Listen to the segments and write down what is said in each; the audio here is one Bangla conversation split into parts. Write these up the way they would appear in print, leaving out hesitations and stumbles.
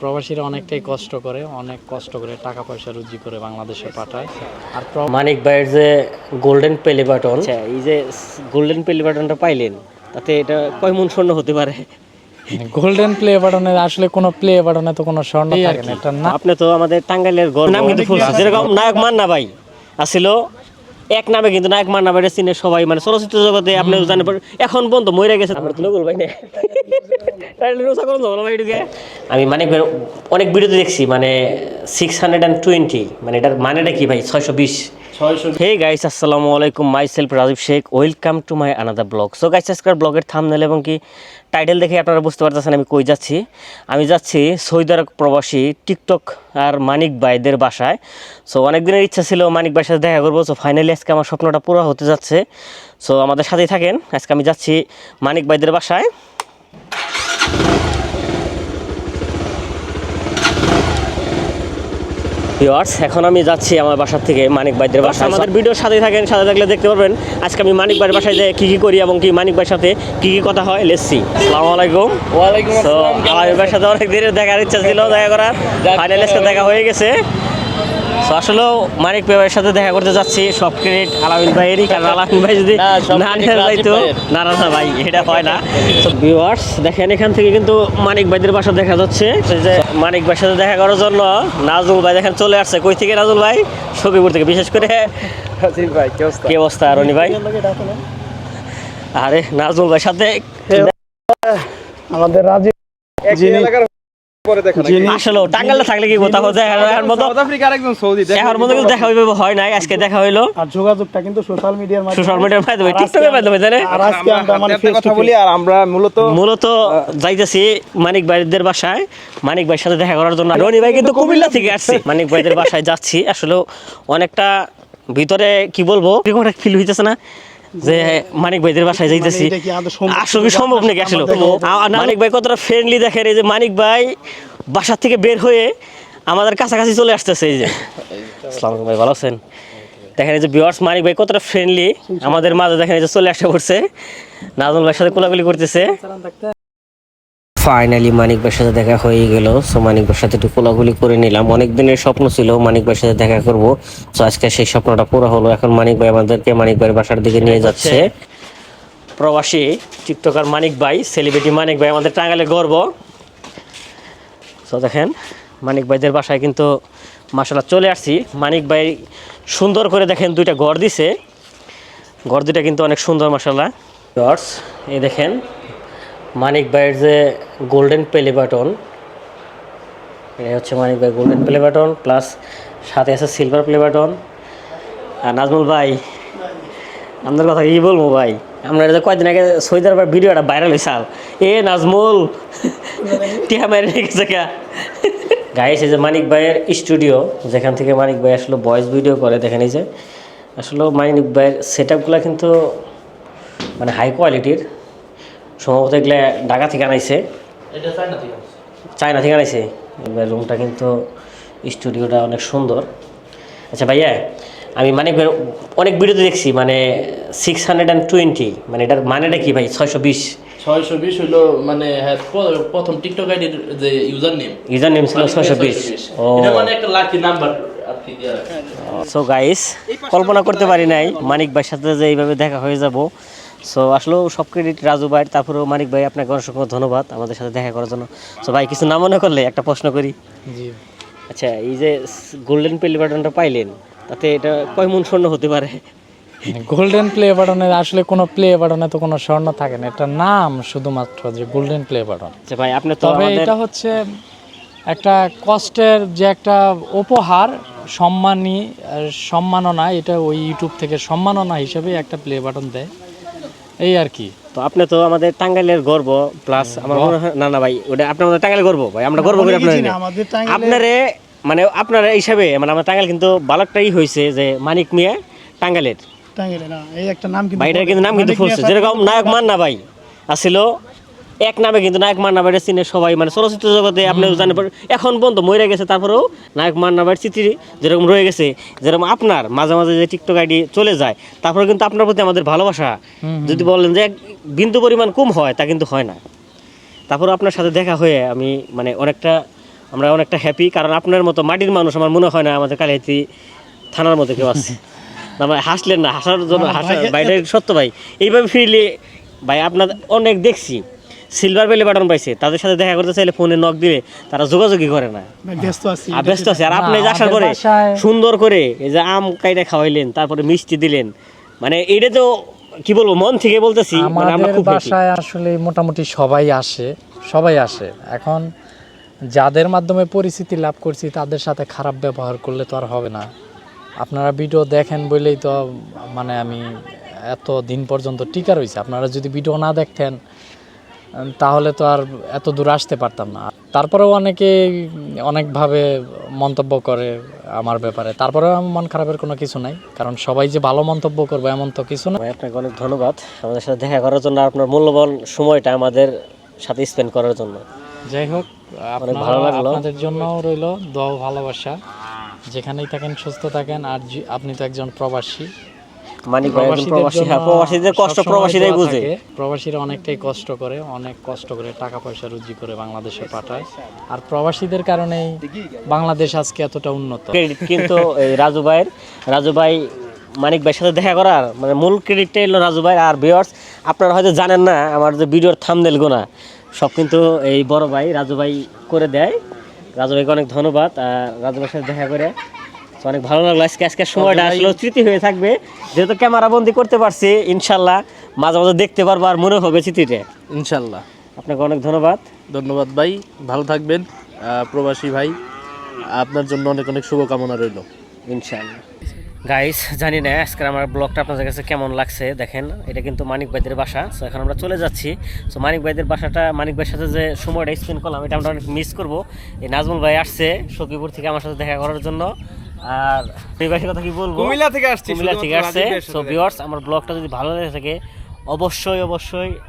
প্রবাসীরা অনেকটাই অনেক কষ্ট করে টাকা পয়সা রুজি করে বাংলাদেশে পাঠায়। আর মানিক ভাইয়ের যে গোল্ডেন প্লে বাটন, এই যে গোল্ডেন প্লে বাটনটা পাইলেন, তাতে এটা কয় মন স্বর্ণ হতে পারে? গোল্ডেন প্লে বাটনে আসলে কোনো প্লে বাটনে তো কোনো স্বর্ণ থাকে না, এটা না। আপনি তো আমাদের টাঙ্গাইলের গর্ব, নাম কিন্তু ফুলছে, যেরকম নায়ক মান্না ভাই আসিল এক নামে, কিন্তু নায়ক মান্না ভাইয়ের চিনে সবাই, মানে চলচ্চিত্র জগতে আপনি জানেন এখন বন্ধু মরে গেছে। আমরা তো নকুল ভাই না, আমি মানিক ভাই অনেক ভিডিওতে দেখছি, মানে 620, মানে এটার মানেটা কি ভাই? 620। হে গাইস, আসসালামু আলাইকুম, myself Rajib Sheikh, welcome to my another blog. So guys, আজকের ব্লগের থাম্বনেল এবং কি টাইটেল দেখে আপনারা বুঝতে পারতেছেন আমি কই যাচ্ছি। আমি যাচ্ছি সৌদি আরব প্রবাসী টিকটক আর মানিক ভাইদের বাসায়। সো অনেক দিনের ইচ্ছা ছিল মানিক ভাইয়ের সাথে দেখা করবো। সো ফাইনালি আজকে আমার স্বপ্নটা পুরো হতে যাচ্ছে। সো আমাদের সাথেই থাকেন, আজকে আমি যাচ্ছি মানিক ভাইদের বাসায়। এখন আমি যাচ্ছি আমার বাসার থেকে মানিক ভাইদের বাসায়। আমাদের ভিডিওর সাথে থাকেন, সাথে থাকলে দেখতে পারবেন আজকে আমি মানিক ভাইয়ের বাসায় যে কী কী করি এবং কি মানিক ভাইয়ের সাথে কী কী কথা হয়। লেটসি। আসসালামু আলাইকুম। ওয়ালাইকুম আসসালাম। মানিক ভাইয়ের সাথে অনেক দিনের দেখার ইচ্ছা ছিল, দেখা করার, ফাইনালি আজকে দেখা হয়ে গেছে। তো আসলেও মানিক ভাইয়ের সাথে দেখা করতে যাচ্ছি, সব ক্রেডিট আলামিন ভাইয়েরই, কারণ আলামিন ভাই যদি না নিয়ে যাইতো, না ভাই এটা হয় না। তো ভিউয়ার্স দেখেন, এখান থেকে কিন্তু মানিক ভাইদের বাসা দেখা যাচ্ছে। যে মানিক ভাইয়ের সাথে দেখা করার জন্য নাজমুল ভাই দেখেন চলে আসছে। কই থেকে নাজমুল ভাই? সখীপুর থেকে। বিশেষ করে ভাই কি অবস্থা রনি ভাই? আরে নাজমুল ভাইয়ের সাথে আমাদের রাজীব আসলে টাঙ্গাইলে থাকলে কি কথা দেখা হয় নাই, আজকে দেখা হইলো। আর যোগাযোগটা কিন্তু সোশ্যাল মিডিয়ার মাধ্যমে, টিকটকের মাধ্যমে, জানেন। আর আজকে আমরা মানে কথা বলি, আর আমরা মূলত যাইতেছি মানিক ভাইদের বাসায় মানিক ভাইয়ের সাথে দেখা করার জন্য। রনি ভাই কিন্তু কুমিল্লা থেকে আসছে, মানিক ভাইদের বাসায় যাচ্ছি। আসলে অনেকটা ভিতরে কি বলবো, ফিল হইতেছে না যে মানিক ভাইদের বাসায় যাইতেছি। আসলে কি সম্ভব নাকি? আসলে মানিক ভাই কতটা ফ্রেন্ডলি দেখেন। এই যে মানিক ভাই বাসার থেকে বের হয়ে আমাদের কাছাকাছি চলে আসতেছে। এই যে আসসালামু আলাইকুম ভাই, ভালো আছেন? দেখেন এই যে ভিউয়ার্স, মানিক ভাই কতটা ফ্রেন্ডলি আমাদের মাঝে, দেখেন এই যে চলে আসতে পড়ছে, নাজমুল ভাইয়ের সাথে কোলাকুলি করতেছে। ফাইনালি মানিক ভাইয়ের সাথে দেখা হয়ে গেল। সো মানিক ভাইয়ের সাথে একটু কোলাকুলি করে নিলাম। অনেক দিনের স্বপ্ন ছিল মানিক ভাইয়ের সাথে দেখা করব। সো আজকে সেই স্বপ্নটা পুরো হলো। এখন মানিক ভাই আমাদেরকে মানিক ভাইয়ের বাসার দিকে নিয়ে যাচ্ছে। প্রবাসী টিকটকার মানিক ভাই, সেলিব্রিটি মানিক ভাই, আমাদের টাঙ্গাইলের গর্ব। সো দেখেন মানিক ভাইদের বাসায় কিন্তু মাশাআল্লাহ চলে আসছি। মানিক ভাই সুন্দর করে দেখেন দুইটা ঘর দিছে, ঘর দুইটা কিন্তু অনেক সুন্দর মাশাআল্লাহ। এই দেখেন মানিক ভাইয়ের যে গোল্ডেন প্লে বাটন, এটা হচ্ছে মানিক ভাই গোল্ডেন প্লে বাটন, প্লাস সাথে আছে সিলভার প্লে বাটন। আর নাজমুল ভাই, আপনার কথা কি বলবো ভাই, আপনার যে কয়েকদিন আগে সৌদি আরবের ভিডিওটা ভাইরাল হয়েছে, এ নাজমুল টিহা মেরে রেখেছে কা গাইস। এই যে মানিক ভাইয়ের স্টুডিও, যেখান থেকে মানিক ভাই আসলে ভয়েস ভিডিও করে, দেখেন এই যে আসলে মানিক ভাইয়ের সেট আপগুলো কিন্তু মানে হাই কোয়ালিটির। সম্ভবত এগুলো ঢাকা থেকে আনাইছে, চায়না থেকে আনাইছে। রুমটা কিন্তু স্টুডিওটা অনেক সুন্দর। আচ্ছা ভাইয়া, আমি মানিক ভাই অনেক ভিডিওতে দেখছি, মানে 620, মানে এটার মানেটা কি ভাই? 620 হলো মানে হ্যাঁ, প্রথম টিকটক আইডির যে ইউজার নেম ছিল 620। ও, এটা মানে একটা লাকি নাম্বার আর কি দিয়া। সো গাইস, কল্পনা করতে পারি নাই মানিক ভাইয়ের সাথে যে এইভাবে দেখা হয়ে যাব। সো আসলেও সব ক্রেডিট রাজু ভাই, তারপরেও মানিক ভাই আপনাকে অসংখ্য ধন্যবাদ আমাদের সাথে দেখা করার জন্য। সো ভাই কিছু না মনে করলে একটা প্রশ্ন করি। জি। আচ্ছা, এই যে গোল্ডেন প্লে বাটনটা পাইলেন, তাতে এটা কয় মন স্বর্ণ হতে পারে? গোল্ডেন প্লে বাটনে আসলে কোনো প্লে বাটনে তো কোনো স্বর্ণ থাকে না, এটা নাম শুধুমাত্র যে গোল্ডেন প্লে বাটন। আচ্ছা ভাই, আপনি তো তবে এটা হচ্ছে একটা কষ্টের যে একটা উপহার, সম্মাননা, এটা ওই ইউটিউব থেকে সম্মাননা হিসেবে একটা প্লে বাটন দেয়, এই আর কি। তো আপনি তো আমাদের টাঙ্গাইলের গর্ব, প্লাস আমার মনে হয় না ভাই, ওটা আপনার আমাদের টাঙ্গাইলের গর্ব ভাই, আমরা গর্ব করি আপনারে, মানে আপনার হিসাবে, মানে আমার টাঙ্গাইল কিন্তু বালকটাই হয়েছে যে মানিক মিয়া টাঙ্গাইলের এই একটা নাম ভাই, এটার কিন্তু নাম কিন্তু ফুলছে, যেরকম নায়ক মান্না ভাই আসিল এক নামে, কিন্তু নায়ক মান্না ভাইয়ের চিনে সবাই, মানে চলচ্চিত্র জগতে আপনি জানেন এখন বন্ধু মরে গেছে, তারপরেও নায়ক মান্না ভাইয়ের স্মৃতি যেরকম রয়ে গেছে। যেরকম আপনার মাঝে মাঝে যে টিকটক আইডি চলে যায়, তারপরে কিন্তু আপনার প্রতি আমাদের ভালোবাসা যদি বলেন যে বিন্দু পরিমাণ কম হয়, তা কিন্তু হয় না। তারপরে আপনার সাথে দেখা হয়ে আমি মানে অনেকটা আমরা অনেকটা হ্যাপি, কারণ আপনার মতো মাটির মানুষ আমার মনে হয় না আমাদের কালিহাতী থানার মধ্যে কেউ আছে। না ভাই হাসলেন না, হাসার জন্য হাসা ভাইটা সত্য ভাই। এইভাবে ফিরলে ভাই আপনার অনেক দেখছি সিলভার বেলি বাটন পাইছে, তাদের সাথে দেখা করতে চাইলে ফোনে নক দিলে তারা যোগাযোগই করে না, ব্যস্ত আছে। আর আপনি যে আসার পরে সুন্দর করে এই যে আম কাইটা খাওয়াইলেন, তারপরে মিষ্টি দিলেন, মানে এটা তো কি বলবো, মন থেকে বলতেছি, মানে আমরা আমাদের খুব happy। বাসায় আসলে মোটামুটি সবাই আসে। এখন যাদের মাধ্যমে পরিচিতি লাভ করছি তাদের সাথে খারাপ ব্যবহার করলে তো আর হবে না। আপনারা ভিডিও দেখেন বলেই তো মানে আমি এত দিন পর্যন্ত টিকা রয়েছে। আপনারা যদি ভিডিও না দেখতেন তাহলে তো আর এত দূর আসতে পারতাম না। তারপরেও অনেকে অনেকভাবে মন্তব্য করে আমার ব্যাপারে, তারপরেও আমার মন খারাপের কোনো কিছু নাই, কারণ সবাই যে ভালো মন্তব্য করবে এমন তো কিছু না। ভাই আপনাকে অনেক ধন্যবাদ আমাদের সাথে দেখা করার জন্য, আপনার মূল্যবান সময়টা আমাদের সাথে স্পেন্ড করার জন্য। যাই হোক, অনেক ভালো লাগলো। আপনাদের জন্য রইল দোয়া ও ভালোবাসা, যেখানেই থাকেন সুস্থ থাকেন। আর আপনি তো একজন প্রবাসী, মানিক ভাই একজন প্রবাসী, হ্যাঁ, প্রবাসীদের কষ্ট সবসময় প্রবাসীরাই দোয়া বুঝে। থাকে। প্রবাসীরা অনেক কষ্ট করে টাকা পয়সা রুজি করে বাংলাদেশে পাঠায়, আর প্রবাসীদের কারণেই বাংলাদেশ আজকে এতটা উন্নত। ক্রেডিট কিন্তু এই রাজু ভাই মানিক ভাইয়ের সাথে দেখা করার মানে মূল ক্রেডিটটা এলো রাজু ভাই। আর ভিউয়ার্স আপনারা হয়তো জানেন না, আমার যে ভিডিওর থাম্বনেল গোনা সব কিন্তু এই বড় ভাই রাজু ভাই করে দেয়। রাজু ভাইকে অনেক ধন্যবাদ। আর রাজু ভাইয়ের সাথে দেখা করে তো অনেক ভালো লাগলো। আজকের সময়টা আসলে স্মৃতি হয়ে থাকবে, যেহেতু ক্যামেরা বন্দি করতে পারছি। ইনশাল্লাহ মাঝে মাঝে দেখতে পারবো আর মনে হবে স্মৃতিটা। ইনশাল্লাহ। আপনাকে অনেক ধন্যবাদ। ধন্যবাদ ভাই, ভালো থাকবেন। প্রবাসী ভাই, আপনার জন্য অনেক অনেক শুভকামনা রইল। ইনশাআল্লাহ। গাইস, জানি না আজকের আমার ব্লগটা আপনাদের কাছে কেমন লাগছে। দেখেন এটা কিন্তু মানিক ভাইদের বাসা। সো এখন আমরা চলে যাচ্ছি। সো মানিক ভাইদের বাসাটা, মানিক ভাইয়ের সাথে যে সময়টা স্পেন্ড করলাম এটা আমরা অনেক মিস করবো। এই নাজমুল ভাই আসছে সখীপুর থেকে আমার সাথে দেখা করার জন্য। আর এই ভাইয়ের কথা কি বলবো, কুমিল্লা থেকে আসছে। সো ভিউয়ার্স আমার ব্লগটা যদি ভালো লেগে থাকে অবশ্যই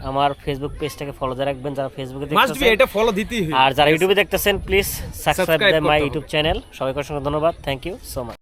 আমার ফেসবুক পেজটাকে ফলো দিয়ে রাখবেন, যারা ফেসবুকে দেখতেছেন। এটা ফলো দিতেই হবে। আর যারা ইউটিউবে দেখতেছেন প্লিজ সাবস্ক্রাইব Subscribe মাই করতে হবে। YouTube channel. সবাইকে অসংখ্য ধন্যবাদ। Thank you so much.